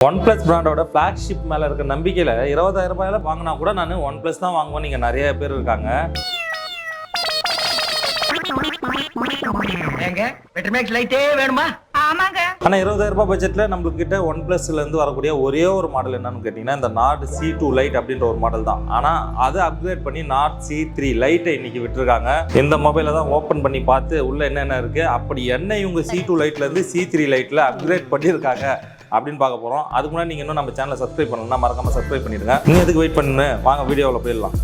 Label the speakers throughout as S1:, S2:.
S1: OnePlus பிராண்டோட flagship மேல இருக்க நம்பிக்கையில 20,000 ரூபாயில வாங்கினா கூட நான் OnePlus தான் வாங்குவேன். நீங்க நிறைய பேர் இருக்காங்க.
S2: ஏங்க பெட்ரோமேக்ஸ் லைட்டே வேணுமா? ஆமாங்க.
S1: ஆனா 20,000 ரூபாய் பட்ஜெட்ல நம்மளுக்கு கிட்ட OnePlusல இருந்து வரக்கூடிய ஒரே ஒரு மாடல் என்னன்னு கேட்டீங்கன்னா இந்த Nord C2 Lite அப்படின்ற ஒரு மாடல் தான். ஆனா அதை அப்கிரேட் பண்ணி Nord CE3 Lite இன்னைக்கு விட்டுருக்காங்க. இந்த மொபைலை தான் ஓபன் பண்ணி பார்த்து உள்ள என்னென்ன இருக்கு, அப்படி என்ன இவங்க C2 Liteல இருந்து C3 Liteல அப்கிரேட் பண்ணியிருக்காங்க அப்படின்னு பார்க்க போறோம். அதுக்கு முன்னாடி நீங்க இன்னும் நம்ம சேனலை சப்ஸ்கிரைப் பண்ணலன்னா மறக்காம சப்ஸ்கிரைப் பண்ணிடுங்க. நீங்க எதுக்கு வெயிட் பண்ணு, வாங்க வீடியோவில் போயிடலாம்.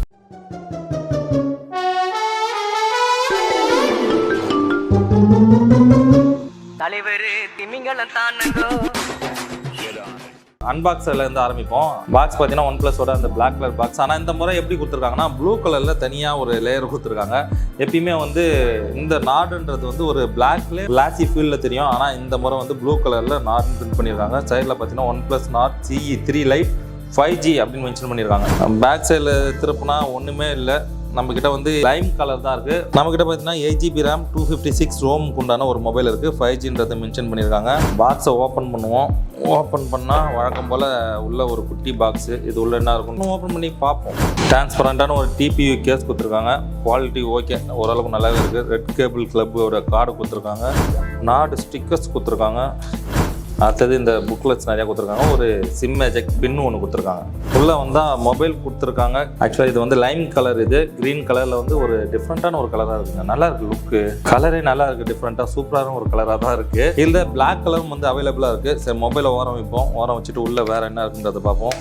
S2: தலைவர் திமிங்கலம் தானங்கோ.
S1: அன்பாக்ஸ்ல இருந்து ஆரம்பிப்போம். பாக்ஸ் பார்த்தீங்கன்னா OnePlusோட அந்த பிளாக் கலர் பாக்ஸ். ஆனால் இந்த முறை எப்படி கொடுத்துருக்காங்கன்னா ப்ளூ கலரில் தனியாக ஒரு லேயர் கொடுத்துருக்காங்க. எப்பயுமே வந்து இந்த நாடுன்றது வந்து ஒரு பிளாக்ல கிளாசி ஃபீல்டில் தெரியும். ஆனால் இந்த முறை வந்து ப்ளூ கலரில் நாடு பிரிண்ட் பண்ணியிருக்காங்க. சைடில் பார்த்தீங்கன்னா OnePlus Nord CE3 Lite 5G அப்படின்னு மென்ஷன் பண்ணியிருக்காங்க. பேக் சைடில் திருப்பினா ஒன்றுமே இல்லை. நம்மக்கிட்ட வந்து லைம் கலர் தான் இருக்குது. நம்மக்கிட்ட பார்த்தீங்கன்னா 8GB RAM 256 ரோமுக்கு உண்டான ஒரு மொபைல் இருக்குது. 5Gன்றதை மென்ஷன் பண்ணியிருக்காங்க. பாக்ஸை ஓப்பன் பண்ணுவோம். ஓப்பன் பண்ணால் வழக்கம் போல் உள்ள ஒரு குட்டி பாக்ஸு. இது உள்ள என்ன இருக்குன்னு ஓப்பன் பண்ணி பார்ப்போம். டிரான்ஸ்பரண்டான ஒரு TPU கேஸ் கொடுத்துருக்காங்க. குவாலிட்டி ஓகே, ஓரளவுக்கு நல்லாவே இருக்குது. ரெட் கேபிள் கிளப்போட கார்டு கொடுத்துருக்காங்க. நாடு ஸ்டிக்கர்ஸ் கொடுத்துருக்காங்க. அடுத்தது இந்த புக்லெட்ஸ் நிறையா கொடுத்துருக்காங்க. ஒரு சிம் எஜெக்ட் பின் ஒன்று கொடுத்துருக்காங்க. உள்ளே வந்தால் மொபைல் கொடுத்துருக்காங்க. ஆக்சுவலாக இது வந்து லைம் கலர், இது க்ரீன் கலரில் வந்து ஒரு டிஃப்ரெண்ட்டான ஒரு கலராக இருக்குங்க. நல்லா இருக்குது, லுக்கு கலரே நல்லா இருக்குது, டிஃப்ரெண்ட்டாக சூப்பரான ஒரு கலராக தான் இருக்குது. இதில் பிளாக் கலரும் வந்து அவைலபிளாக இருக்குது. சரி, மொபைலை ஓரம் வைப்போம். ஓரம் வச்சுட்டு உள்ளே வேறு என்ன இருக்குன்றதை பார்ப்போம்.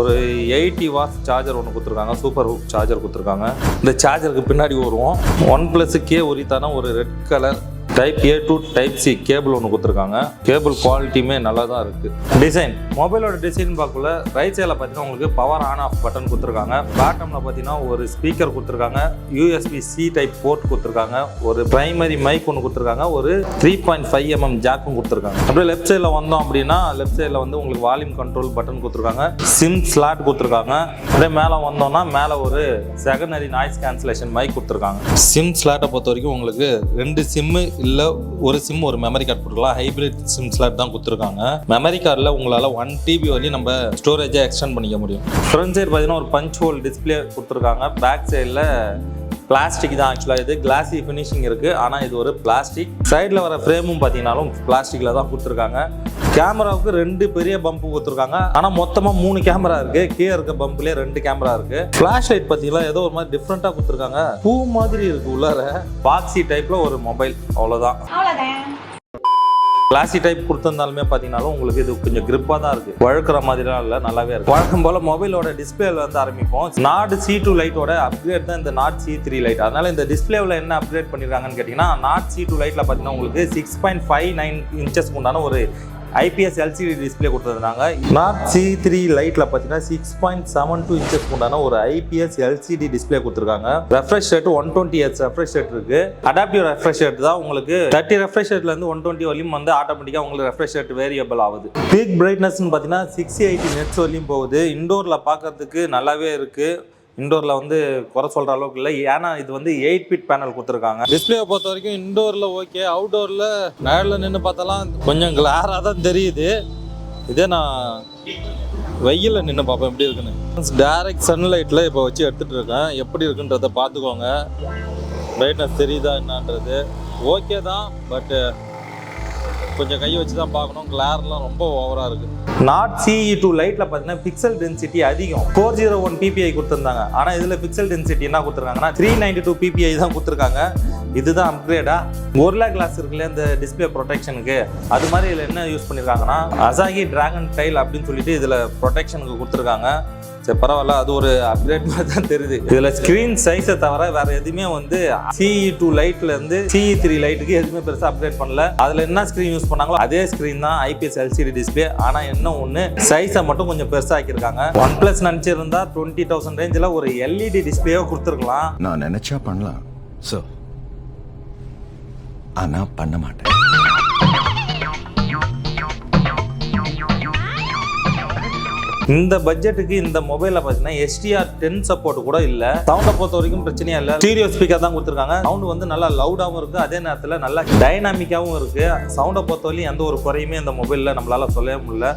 S1: ஒரு 80 வாட்ஸ் சார்ஜர் ஒன்று கொடுத்துருக்காங்க. சூப்பர் ஹூக் சார்ஜர் கொடுத்துருக்காங்க. இந்த சார்ஜருக்கு பின்னாடி வருவோம். OnePlusக்கே உரித்தான ஒரு red colour type A to type C cable ஒன்று கொடுத்துருக்காங்க. கேபிள் குவாலிட்டியுமே நல்லா தான் இருக்குது. டிசைன், மொபைலோட டிசைன் பார்க்கல ரைட் சைடில் பார்த்தீங்கன்னா உங்களுக்கு பவர் ஆன் ஆஃப் பட்டன் கொடுத்துருக்காங்க. பாட்டமில் பார்த்தீங்கன்னா ஒரு ஸ்பீக்கர் கொடுத்துருக்காங்க. USB-C டைப் போர்ட் கொடுத்துருக்காங்க. ஒரு பிரைமரி மைக் ஒன்று கொடுத்துருக்காங்க. ஒரு 3.5mm ஜாக்கும் கொடுத்துருக்காங்க. அப்படியே லெஃப்ட் சைடில் வந்தோம் அப்படின்னா லெஃப்ட் சைடில் வந்து உங்களுக்கு வால்யூம் கண்ட்ரோல் பட்டன் கொடுத்துருக்காங்க. சிம் ஸ்லாட் கொடுத்துருக்காங்க. அப்படியே மேலே வந்தோம்னா மேலே ஒரு செகண்டரி நாய்ஸ் கேன்சலேஷன் மைக் கொடுத்துருக்காங்க. சிம் ஸ்லாட்டை பொறுத்த வரைக்கும் உங்களுக்கு 2 சிம்மு இல்லை ஒரு சிம் ஒரு மெமரி கார்டு போட்டுக்கலாம். ஹைப்ரிட் சிம் ஸ்லாட் தான் கொடுத்துருக்காங்க. மெமரி கார்டில் உங்களால் 1 TB வரையும் நம்ம ஸ்டோரேஜை எக்ஸ்டெண்ட் பண்ணிக்க முடியும். ஃப்ரண்ட் சைடு பார்த்தீங்கன்னா ஒரு பஞ்ச் ஹோல் டிஸ்பிளே கொடுத்துருக்காங்க. பேக் சைடில் பிளாஸ்டிக் தான். ஆக்சுவலாக இது கிளாசி ஃபினிஷிங் இருக்குது. ஆனால் இது ஒரு பிளாஸ்டிக். சைடில் வர ஃப்ரேமும் பார்த்தீங்கன்னாலும் பிளாஸ்டிக்கில் தான் கொடுத்துருக்காங்க. கேமராவுக்கு 2 பெரிய பம்பு கொடுத்துருக்காங்க. ஆனால் மொத்தமாக 3 கேமரா இருக்குது. கீழே இருக்க பம்புலேயே 2 கேமரா இருக்குது. ஃப்ளாஷ் லைட் பார்த்தீங்களா, ஏதோ ஒரு மாதிரி டிஃப்ரெண்ட்டாக கொடுத்துருக்காங்க. பூ மாதிரி இருக்குது உள்ளார. பாக்ஸி டைப்பில் ஒரு மொபைல், அவ்வளோதான். கிளாசி டைப் கொடுத்துருந்தாலுமே பார்த்தீங்கன்னாலும் உங்களுக்கு இது கொஞ்சம் கிரிப்பாக தான் இருக்குது. வழுக்கிற மாதிரிலாம் இல்லை, நல்லாவே இருக்குது. வழக்கம் போல் மொபைலோட டிஸ்பிளேல வந்து ஆரம்பிப்போம். Nord C2 Liteோட அப்கிரேட் தான் இந்த Nord CE3 Lite. அதனால இந்த டிஸ்பிளேவில் என்ன அப்கிரேட் பண்ணியிருக்காங்கன்னு கேட்டிங்கன்னா Nord C2 Liteல பார்த்தீங்கன்னா உங்களுக்கு 6.59 இன்ச்சஸ் உண்டான ஒரு IPS LCD டிஸ்பிளே கொடுத்துருந்தாங்க. Nord CE3 Liteல பார்த்தீங்கன்னா 6.72 இன்ச்சஸ் உண்டான ஒரு IPS LCD டிஸ்பிளே கொடுத்துருக்காங்க. Refresh rate 120Hz refresh rate இருக்கு. அடாப்டிவ் ரெஃப்ரெஷ் ரேட் தான் உங்களுக்கு 30 ரெஃப்ரெஷ் ரேட்ல இருந்து 120 வரையும் வந்து ஆட்டோமேட்டிக்கா உங்களுக்கு ரெஃப்ரெஷ் ரேட் வேரியபிள் ஆகுது. பீக் பிரைட்னஸ்னு பார்த்தீங்கன்னா 680 நெட்ஸ் வரையும் போகுது. இண்டோர்ல பார்க்கறதுக்கு நல்லாவே இருக்கு. இண்டோரில் வந்து குறை சொல்கிற அளவுக்கு இல்லை, ஏன்னா இது வந்து 8-bit பேனல் கொடுத்துருக்காங்க. டிஸ்பிளேவை பொறுத்த வரைக்கும் இண்டோரில் ஓகே, அவுட்டோரில் நேரில் நின்று பார்த்தாலாம் கொஞ்சம் கிளாராக தான் தெரியுது. இதே நான் வெயிலில் நின்று பார்ப்பேன் எப்படி இருக்குன்னு. டைரக்ட் சன்லைட்டில் இப்போ வச்சு எடுத்துகிட்டு இருக்கேன். எப்படி இருக்குன்றதை பார்த்துக்கோங்க. பிரைட்னஸ் தெரியுதா என்னன்றது ஓகே தான், பட்டு கொஞ்சம் கை வச்சு தான் பார்க்கணும். கிளார்லாம் ரொம்ப ஓவராக இருக்குது. Nord CE2 Liteல பார்த்தீங்கன்னா பிக்சல் டென்சிட்டி அதிகம். 401 ppi கொடுத்துருந்தாங்க. ஆனால் இதில் பிக்சல் டென்சிட்டி என்ன கொடுத்துருக்காங்கன்னா 392 ppi தான் கொடுத்துருக்காங்க. இதுதான் அப்கிரேடா. ஒர்லா கிளாஸ் இருக்குல்ல இந்த டிஸ்பிளே ப்ரொடெக்ஷனுக்கு, அது மாதிரி இதில் என்ன யூஸ் பண்ணியிருக்காங்கன்னா அசாகி டிராகன் டைல் அப்படின்னு சொல்லிட்டு இதில் ப்ரொடெக்ஷனுக்கு கொடுத்துருக்காங்க. சரி, பரவாயில்ல, அது ஒரு அப்கிரேட் மாதிரி தான் தெரியுது. இதில் ஸ்க்ரீன் சைஸை தவிர வேற எதுவுமே வந்து CE2 Liteல இருந்து CE3 Liteக்கு எதுவுமே பெருசாக அப்கிரேட் பண்ணல. அதில் என்ன ஸ்க்ரீன் யூஸ் பண்ணாங்களோ அதே ஸ்க்ரீன் தான் IPS LCD டிஸ்பிளே. ஆனால் என்ன ஒன்று, சைஸை மட்டும் கொஞ்சம் பெருசாக ஆக்கியிருக்காங்க. OnePlus நினச்சிருந்தா 20,000 ரேஞ்சில் ஒரு LED டிஸ்பிளேயோ கொடுத்துருக்கலாம்.
S3: நான் நினைச்சா பண்ணலாம் ஸோ, ஆனால் பண்ண மாட்டேன்.
S1: இந்த பட்ஜெட்டுக்கு இந்த மொபைலில் பார்த்தீங்கன்னா SDR10 சப்போர்ட் கூட இல்லை. சவுண்டை பொறுத்த வரைக்கும் பிரச்சனையே இல்லை. ஸ்டீரியோ ஸ்பீக்கர் தான் கொடுத்துருக்காங்க. சவுண்டு வந்து நல்லா லவுடாகவும் இருக்குது, அதே நேரத்தில் நல்லா டைனாமிக்காகவும் இருக்குது. சவுண்டை பொறுத்த வரையும் எந்த ஒரு குறையுமே இந்த மொபைலில் நம்மளால் சொல்லவே முடியல.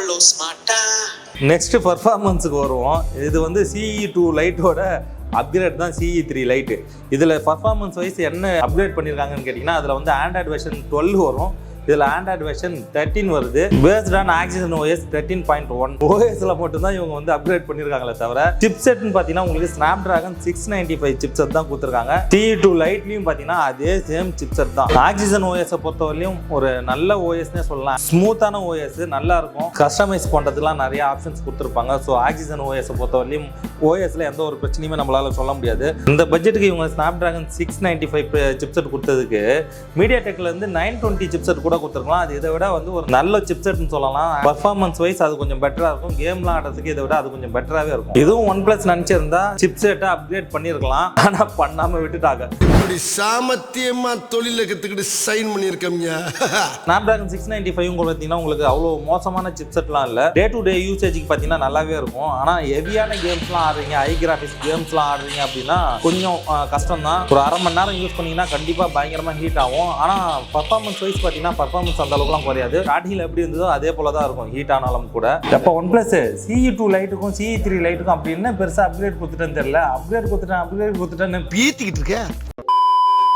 S4: அவ்வளோ ஸ்மார்ட்டா.
S1: நெக்ஸ்ட் பர்ஃபார்மன்ஸுக்கு வருவோம். இது வந்து CE2 லைட்டோட அப்கிரேட் தான் CE3 லைட்டு. இதில் பர்ஃபார்மன்ஸ் வைஸ் என்ன அப்கிரேட் பண்ணியிருக்காங்கன்னு கேட்டிங்கன்னா, அதில் வந்து ஆண்ட்ராய்டு வெர்ஷன் 12 வரும். இதில் ஆண்ட்ராய்டு வெர்ஷன் 13 வருது. பேஸ்ட் ஆன் ஆக்சிஜன் OS 13.1 OSல மட்டும்தான் இவங்க வந்து அப்கிரேட் பண்ணியிருக்காங்களே தவிர சிப் செட்னு பார்த்தீங்கன்னா உங்களுக்கு ஸ்னாப்டிராகன் 695 சிப் செட் தான் கொடுத்துருக்காங்க. CE2 லைட்லையும் பார்த்தீங்கன்னா அதே சேம் சிப் செட் தான். ஆக்சிஜன் OS பொறுத்தவரையிலும் ஒரு நல்ல OSனே சொல்லலாம். ஸ்மூத்தான OS நல்லா இருக்கும். கஸ்டமைஸ் பண்ணுறதுலாம் நிறைய ஆப்ஷன்ஸ் கொடுத்துருப்பாங்க. ஸோ ஆக்சிஜன் OS பொறுத்தவரையிலும் OSல எந்த ஒரு பிரச்சனையுமே நம்மளால சொல்ல முடியாது. இந்த பட்ஜெட்டுக்கு இவங்க ஸ்னாப்டிராகன் 695 சிப் செட் கொடுத்ததுக்கு மீடியாடெக்ல இருந்து 920 சிப் செட் கூட கொடுத்துருக்கலாம். அது இதை விட வந்து ஒரு நல்ல சிப்செட்னு சொல்லலாம். பர்ஃபார்மன்ஸ் வைஸ் அது கொஞ்சம் பெட்டரா இருக்கும். கேம்லாம் ஆடுறதுக்கு இதை விட அது கொஞ்சம் பெட்டராகவே இருக்கும். இதுவும் OnePlus நினைச்சிருந்தா சிப்செட்டை அப்கிரேட் பண்ணியிருக்கலாம். ஆனால் பண்ணாமல் விட்டுட்டாங்க.
S5: இப்படி சாமத்தியமா தொழில கத்துக்கிட்டு சைன் பண்ணியிருக்கோம்யா.
S1: ஸ்னாப்டிராகன் 695 பார்த்தீங்கன்னா உங்களுக்கு அவ்வளோ மோசமான சிப்செட்லாம் இல்லை. டே டு டே யூசேஜுக்கு பார்த்தீங்கன்னா நல்லாவே இருக்கும். ஆனால் ஹெவியான கேம்ஸ்லாம் ஆடுறீங்க, ஹை கிராஃபிக்ஸ் கேம்ஸ்லாம் ஆடுறீங்க அப்படின்னா கொஞ்சம் கஷ்டம் தான். ஒரு அரை மணி நேரம் யூஸ் பண்ணீங்கன்னா கண்டிப்பாக பயங்கரமாக ஹீட் ஆகும். ஆனால் பர்ஃபார்மன்ஸ் வைஸ் பார்த்தீங்கன்னா பர்ஃபார்மன்ஸ் அந்த அளவுக்குலாம் குறையாது. ஸ்டார்டிங்ல எப்படி இருந்ததோ அதே போல தான் இருக்கும் ஹீட் ஆனாலும் கூட. இப்போ OnePlus CE2 லைட்டுக்கும் CE3 லைட்டுக்கும் அப்படின்னு பெருசாக அப்கிரேட் கொடுத்துட்டேன்னு தெரியல. அப்கிரேட் கொடுத்துட்டேன்னு பீத்திக்கிட்டு இருக்கேன்.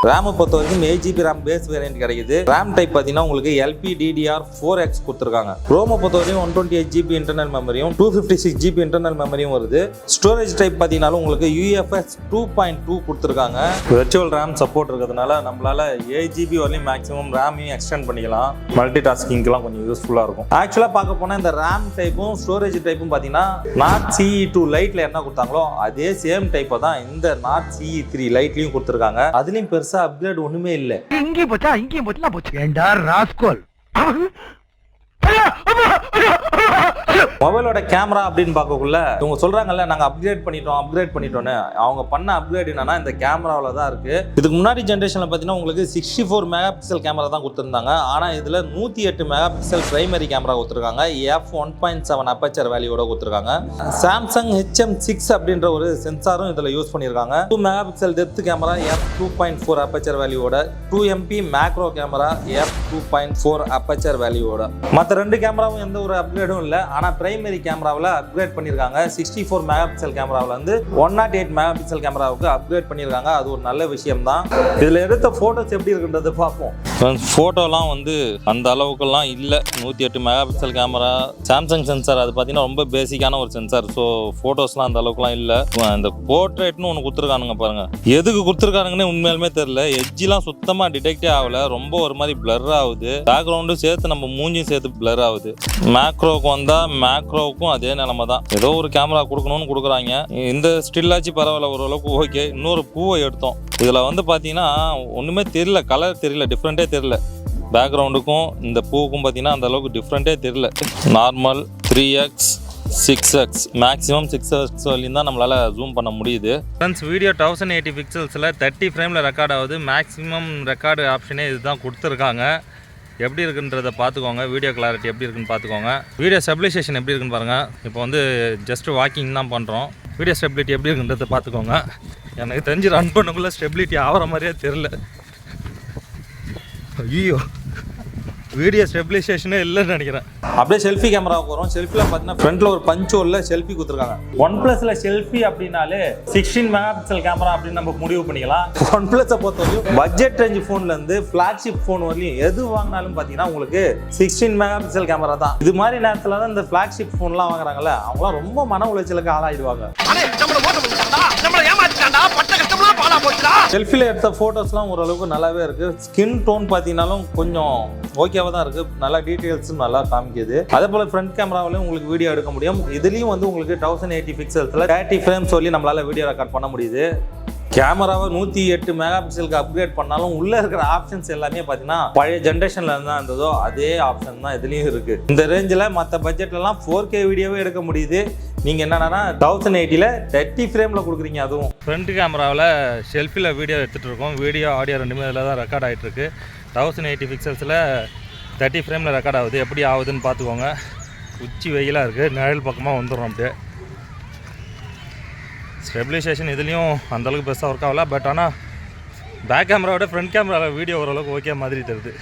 S1: ரேமை பொறுத்த வரைக்கும் 8GB ரேம் பேஸ் வேரியன்ட் கிடைக்குது. ரேம் டைப் பார்த்தீங்கன்னா உங்களுக்கு LPDDR4X கொடுத்துருக்காங்க. ரோமை பொறுத்த வரைக்கும் 128GB இன்டர்னல் மெமரியும் 256GB இன்டர்னல் மெமரியும் வருது. ஸ்டோரேஜ் டைப் பார்த்தீங்கன்னா உங்களுக்கு UFS 2.2 கொடுத்துருக்காங்க. வெர்ச்சுவல் ரேம் சப்போர்ட் இருக்கிறதுனால நம்மளால 8GB வரையும் மேக்ஸிமம் ரேமையும் எக்ஸ்டெண்ட் பண்ணிக்கலாம். மல்டி டாஸ்கிங்லாம் கொஞ்சம் யூஸ்ஃபுல்லாக இருக்கும். ஆக்சுவலாக பார்க்க போனால் இந்த ரேம் டைப்பும் ஸ்டோரேஜ் டைப்பும் பார்த்தீங்கன்னா நாட் CE2 லைட்டில் என்ன கொடுத்தாங்களோ அதே சேம் டைப்பை தான் இந்த நாட் CE3 லைட்லையும் கொடுத்துருக்காங்க. அதுலேயும் பெருசாக அப்கிரேட் ஒண்ணுமே இல்ல.
S2: இங்கேயும் போச்சு ஏண்டா ராஸ்கோல்.
S1: மொபைலோட கேமரா அப்படின்னு பார்க்கக்குள்ள இவங்க சொல்றாங்கல்ல நாங்க அப்கிரேட் பண்ணிட்டோம்னு. அவங்க பண்ண அப்கிரேட் என்னன்னா இந்த கேமராவில தான் இருக்கு. இதுக்கு முன்னாடி ஜென்ரேஷன்ல பார்த்தீங்கன்னா உங்களுக்கு 64 மெகா பிக்சல் கேமரா தான் கொடுத்துருந்தாங்க. ஆனா இதுல 108 மெகா பிக்சல் பிரைமரி கேமரா கொடுத்துருக்காங்க. f1.7 அப்பச்சர் வேல்யூவோட கொடுத்துருக்காங்க. சாம்சங் HM6 அப்படின்ற ஒரு சென்சாரும் இதுல யூஸ் பண்ணியிருக்காங்க. 2 mega pixel depth camera f2.4 aperture வேல்யூவோட, 2MP macro camera f2.4 aperture வேல்யூவோட. மற்ற ரெண்டு கேமராவும் எந்த ஒரு அப்கிரேடும் இல்லை. ஆனால் பிரைமரி கேமராவில் அப்கிரேட் பண்ணியிருக்காங்க. 64 மெகா பிக்சல் கேமராவில் வந்து 108 மெகா பிக்சல் கேமராவுக்கு அப்கிரேட் பண்ணியிருக்காங்க. அது ஒரு நல்ல விஷயம் தான். இதில் எடுத்த ஃபோட்டோஸ் எப்படி இருக்குன்றது பார்ப்போம். ஃபோட்டோலாம் வந்து அந்த அளவுக்குலாம் இல்லை. 108 mega pixel camera, Samsung sensor, அது பார்த்தீங்கன்னா ரொம்ப பேசிக்கான ஒரு சென்சார். ஸோ ஃபோட்டோஸ்லாம் அந்த அளவுக்குலாம் இல்லை. இந்த போர்ட்ரேட்னு ஒன்று கொடுத்துருக்கானுங்க பாருங்க. எதுக்கு கொடுத்துருக்கானுங்கன்னு உண்மையாலுமே தெரியல. எட்ஜெலாம் சுத்தமாக டிடெக்டே ஆகல. ரொம்ப ஒரு மாதிரி பிளர் ஆகுது. பேக்ரவுண்டும் சேர்த்து நம்ம மூஞ்சியும் சேர்த்து பிளர் ஆகுது. மேக்ரோவுக்கு வந்தால் மேக்ரோவுக்கும் அதே நிலைமை தான். ஏதோ ஒரு கேமரா கொடுக்கணும்னு கொடுக்குறாங்க. இந்த ஸ்டில்லாச்சு பரவாயில்ல, ஓரளவுக்கு ஓகே. இன்னொரு பூவை எடுத்தோம். இதில் வந்து பார்த்தீங்கன்னா ஒன்றுமே தெரியல, கலர் தெரியல, டிஃப்ரெண்ட்டே தெரியல. பேக்ரவுண்டுக்கும் இந்த பூவுக்கும் பார்த்தீங்கன்னா அந்த அளவுக்கு டிஃப்ரெண்ட்டே தெரியல. Normal 3x 6x maximum 6x வரையும் தான் நம்மளால் ஜூம் பண்ண முடியுது. ஃப்ரெண்ட்ஸ், வீடியோ 1080 பிக்சல்ஸில் 30 ஃப்ரேமில் ரெக்கார்ட் ஆகுது. மேக்ஸிமம் ரெக்கார்டு ஆப்ஷனே இதுதான் கொடுத்துருக்காங்க. எப்படி இருக்குன்றதை பார்த்துக்கோங்க. வீடியோ கிளாரிட்டி எப்படி இருக்குன்னு பார்த்துக்கோங்க. வீடியோ ஸ்டெபிலைசேஷன் எப்படி இருக்குன்னு பாருங்கள். இப்போ வந்து ஜஸ்ட் வாக்கிங் தான் பண்ணுறோம். வீடியோ ஸ்டெபிலிட்டி எப்படி இருக்குன்றதை பார்த்துக்கோங்க. எனக்கு தெரிஞ்சு ரன் பண்ணக்குள்ளே ஸ்டெபிலிட்டி ஆகிற மாதிரியே தெரில. ஐயோ, வீடியோ ஸ்டெபிலைசேஷனே இல்லைன்னு நினைக்கிறேன். அப்படியே செல்ஃபி கேமராவுக்கு வரும். செல்ஃபியில் பார்த்தீங்கன்னா ஃப்ரண்ட்டில் ஒரு பஞ்ச் ஹோலில் செல்ஃபி கொடுத்துருக்காங்க. OnePlusல செல்ஃபி அப்படின்னாலே 16 மெகா பிக்சல் கேமரா அப்படின்னு நம்ம முடிவு பண்ணிக்கலாம். OnePlusஸை பொறுத்தவரைக்கும் பட்ஜெட் ரேஞ்ச் ஃபோன்லேருந்து ஃப்ளாக்ஷிப் ஃபோன் வரலையும் எது வாங்கினாலும் பார்த்தீங்கன்னா உங்களுக்கு 16 மெகா பிக்சல் கேமரா தான். இது மாதிரி நேரத்தில் தான் இந்த ஃப்ளாக்ஷிப் ஃபோன்லாம் வாங்குறாங்கல்ல, அவங்களாம் ரொம்ப மன உளைச்சலுக்கு ஆளாயிடுவாங்க. செல்ஃபியில் எடுத்த ஃபோட்டோஸ்லாம் ஓரளவுக்கு நல்லாவே இருக்குது. ஸ்கின் டோன் பார்த்தீங்கன்னாலும் கொஞ்சம் ஓகேவாக தான் இருக்குது. நல்லா டீட்டெயில்ஸும் நல்லா காமிக்குது. அதே போல் ஃப்ரண்ட் கேமராவிலையும் உங்களுக்கு வீடியோ எடுக்க முடியும். இதுலேயும் வந்து உங்களுக்கு 1080 பிக்சல்ஸில் 30 ஃப்ரேம்ஸ் சொல்லி நம்மளால் வீடியோ ரெக்கார்ட் பண்ண முடியுது. கேமராவை 108 மெகா பிக்சலுக்கு அப்கிரேட் பண்ணாலும் உள்ளே இருக்கிற ஆப்ஷன்ஸ் எல்லாமே பார்த்தீங்கன்னா பழைய ஜென்ரேஷனில் இருந்தால் இருந்ததோ அதே ஆப்ஷன் தான் இதுலேயும் இருக்குது. இந்த ரேஞ்சில் மற்ற பட்ஜெட்லலாம் 4K வீடியோவே எடுக்க முடியுது. நீங்கள் என்னன்னா 1080ல் 30 ஃப்ரேமில் கொடுக்குறீங்க. அதுவும் ஃப்ரண்ட் கேமராவில் செல்ஃபியில் வீடியோ எடுத்துகிட்டு இருக்கோம். வீடியோ ஆடியோ ரெண்டுமே இதில் தான் ரெக்கார்ட் ஆகிட்டுருக்கு. 1080 பிக்சல்ஸில் 30 ஃப்ரேமில் ரெக்கார்ட் ஆகுது. எப்படி ஆகுதுன்னு பார்த்துக்கோங்க. உச்சி வெயிலாக இருக்குது. நிழல் பக்கமாக வந்துடும். அப்படியே ஸ்டெபிலைசேஷன் இதுலேயும் அந்தளவுக்கு பெருசாக ஒர்க் ஆகல. பட் ஆனால் பேக் கேமராவோட ஃப்ரண்ட் கேமராவில் வீடியோ ஓரளவுக்கு ஓகே மாதிரி தருது.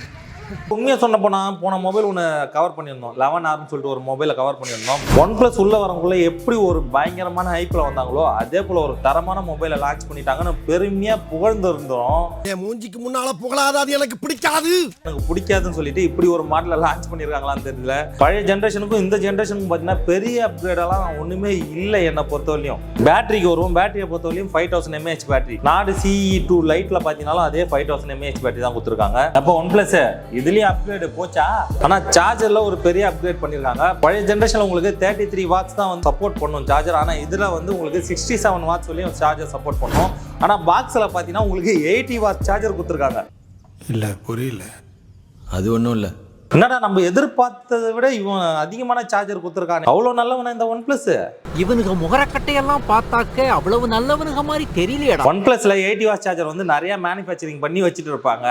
S1: உண்மையாக சொன்ன போன மொபைல் ஒன்று கவர் பண்ணியிருந்தோம் 11Rன்னு சொல்லிட்டு ஒரு மொபைலை கவர் பண்ணியிருந்தோம். OnePlus உள்ள வரவங்களுக்குள்ள எப்படி ஒரு பயங்கரமான ஹைப்பில் வந்தாங்களோ அதே போல் ஒரு தரமான மொபைலை லான்ச் பண்ணிட்டாங்கன்னு பெருமையாக புகழ்ந்துருந்தோம்.
S5: என் மூஞ்சிக்கு முன்னால புகழாத, அது எனக்கு பிடிக்காது.
S1: எனக்கு பிடிக்காதுன்னு சொல்லிட்டு இப்படி ஒரு மாடலை லான்ச் பண்ணியிருக்காங்களான்னு தெரியல. பழைய ஜென்ரேஷனுக்கும் இந்த ஜென்ரேஷனுக்கும் பார்த்தீங்கன்னா பெரிய அப்கிரேடெல்லாம் ஒன்றுமே இல்லை என்னை பொறுத்தவரையும். பேட்டரிக்கு வருவோம். பேட்டரியை பொறுத்தவரையும் 5000 mAh பேட்டரி. நாடு CE2 லைட்ல பார்த்தீங்கன்னாலும் அதே 5000 mAh பேட்டரி தான் கொடுத்துருக்காங்க. அப்போ OnePlus இதுலயும் அப்கிரேட் போச்சா? ஆனால் சார்ஜர்ல ஒரு பெரிய அப்கிரேட் பண்ணியிருக்காங்க. பழைய ஜென்ரேஷன்ல உங்களுக்கு 33 வாட்ஸ் தான் வந்து சப்போர்ட் பண்ணும் சார்ஜர். ஆனால் இதுல வந்து உங்களுக்கு 67 வாட்ஸ் வரையும் சார்ஜர் சப்போர்ட் பண்ணும். ஆனால் பாக்ஸ்ல பார்த்தீங்கன்னா உங்களுக்கு 80 வாட்ஸ் சார்ஜர் கொடுத்துருக்காங்க.
S5: இல்ல புரியல.
S3: அது ஒன்றும் இல்லை.
S1: என்னடா நம்ம எதிர்பார்த்ததை விட இவன் அதிகமான சார்ஜர் கொடுத்துருக்காங்க. அவ்வளோ நல்லவன இந்த OnePlus.
S4: இவனுக்கு முகரக்கட்டையெல்லாம் பார்த்தாக்க அவ்வளவு நல்லவனுங்க மாதிரி தெரியலையடா.
S1: OnePlusல 80 வாட்ஸ் சார்ஜர் வந்து நிறைய மேனுஃபேக்சரிங் பண்ணி வச்சுட்டு இருப்பாங்க.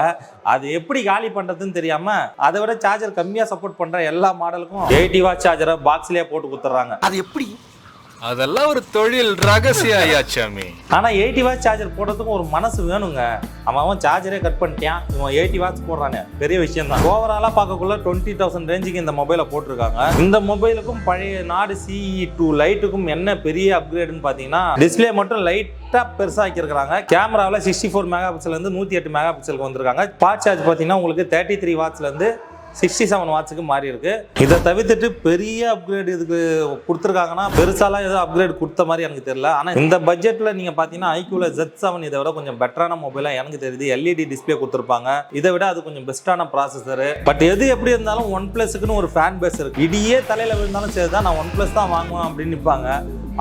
S1: அது எப்படி காலி பண்றதுன்னு தெரியாம அதை விட சார்ஜர் கம்மியா சப்போர்ட் பண்ற எல்லா மாடலுக்கும் 80 வாட்ஸ் சார்ஜரை பாக்ஸ்லயே போட்டு கொடுத்துறாங்க.
S4: அது எப்படி?
S6: அதெல்லாம் ஒரு தொழில் ரகசிய ஐயாச்சாமி.
S1: ஆனா 80 வாட்ஸ் சார்ஜர் போடுறதுக்கும் ஒரு மனசு வேணுங்க. அவன் சார்ஜரே கட் பண்ணிட்டான், இவன் 80 வாட்ஸ் போடுறானே, பெரிய விஷயம் தான். ஓவராலா பார்க்கக்குள்ள 20,000 ரேஞ்சுக்கு இந்த மொபைலை போட்டிருக்காங்க. இந்த மொபைலுக்கும் பழைய நாடு CE2 லைட்டுக்கும் என்ன பெரிய அப்கிரேடுன்னு பாத்தீங்கன்னா டிஸ்பிளே மட்டும் லைட்டா பெருசா ஆக்கியிருக்காங்க. கேமராவில் 64 மெகா பிக்சல் இருந்து 108 மெகா பிக்சலுக்கு வந்திருக்காங்க. ஃபாஸ்ட் சார்ஜ் பாத்தீங்கன்னா உங்களுக்கு 33 வாட்ஸ்ல இருந்து 67 வாட்ஸுக்கு மாறி இருக்கு. இதை தவிர்த்துட்டு பெரிய அப்கிரேட் இதுக்கு கொடுத்துருக்காங்கன்னா பெருசாலாம் ஏதோ அப்கிரேட் கொடுத்த மாதிரி எனக்கு தெரியல. ஆனால் இந்த பட்ஜெட்டில் நீங்கள் பார்த்தீங்கன்னா ஐக்யூல SatZ இதை விட கொஞ்சம் பெட்டரான மொபைலாக எனக்கு தெரியுது. LED டிஸ்பிளே கொடுத்துருப்பாங்க. இதை விட அது கொஞ்சம் பெஸ்ட்டான ப்ராசஸரு. பட் எது எப்படி இருந்தாலும் OnePlusக்குன்னு ஒரு ஃபேன் பேஸ் இருக்கு. இடியே தலையில் விழுந்தாலும் சரி தான் நான் OnePlus தான் வாங்குவேன் அப்படின்னு நிற்பாங்க.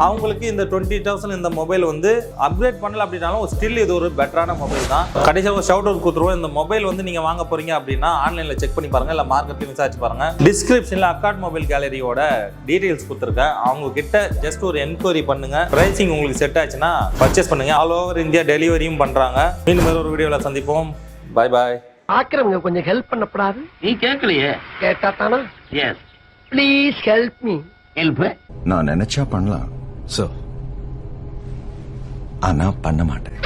S1: அவங்களுக்கு இந்த 20,000 இந்த மொபைல் வந்து அப்கிரேட் பண்ணல அப்படின்னாலும் ஸ்டில் இது ஒரு பெட்டரான மொபைல் தான். கடைசியாக ஒரு ஷவுட் அவுட் கொடுத்துருவோம். இந்த மொபைல் வந்து நீங்கள் வாங்க போறீங்க அப்படின்னா ஆன்லைனில் செக் பண்ணி பாருங்க, இல்லை மார்க்கெட்லையும் விசாரிச்சு பாருங்க. டிஸ்கிரிப்ஷனில் அக்காட் மொபைல் கேலரியோட டீடைல்ஸ் கொடுத்துருக்கேன். அவங்க கிட்ட ஜஸ்ட் ஒரு என்கொயரி பண்ணுங்க. பிரைசிங் உங்களுக்கு செட் ஆச்சுன்னா பர்ச்சேஸ் பண்ணுங்க. ஆல் ஓவர் இந்தியா டெலிவரியும் பண்றாங்க. மீண்டும் ஒரு வீடியோவில் சந்திப்போம். பாய் பாய்.
S2: ஆக்கிரமிங்க கொஞ்சம் ஹெல்ப் பண்ணப்படாது.
S7: நீ கேட்கலையே.
S2: கேட்டா தானா?
S7: Yes.
S2: Please help me.
S7: Help
S3: நான் நினைச்சா பண்ணலாம் சார், ஆனா பண்ண மாட்டேன்.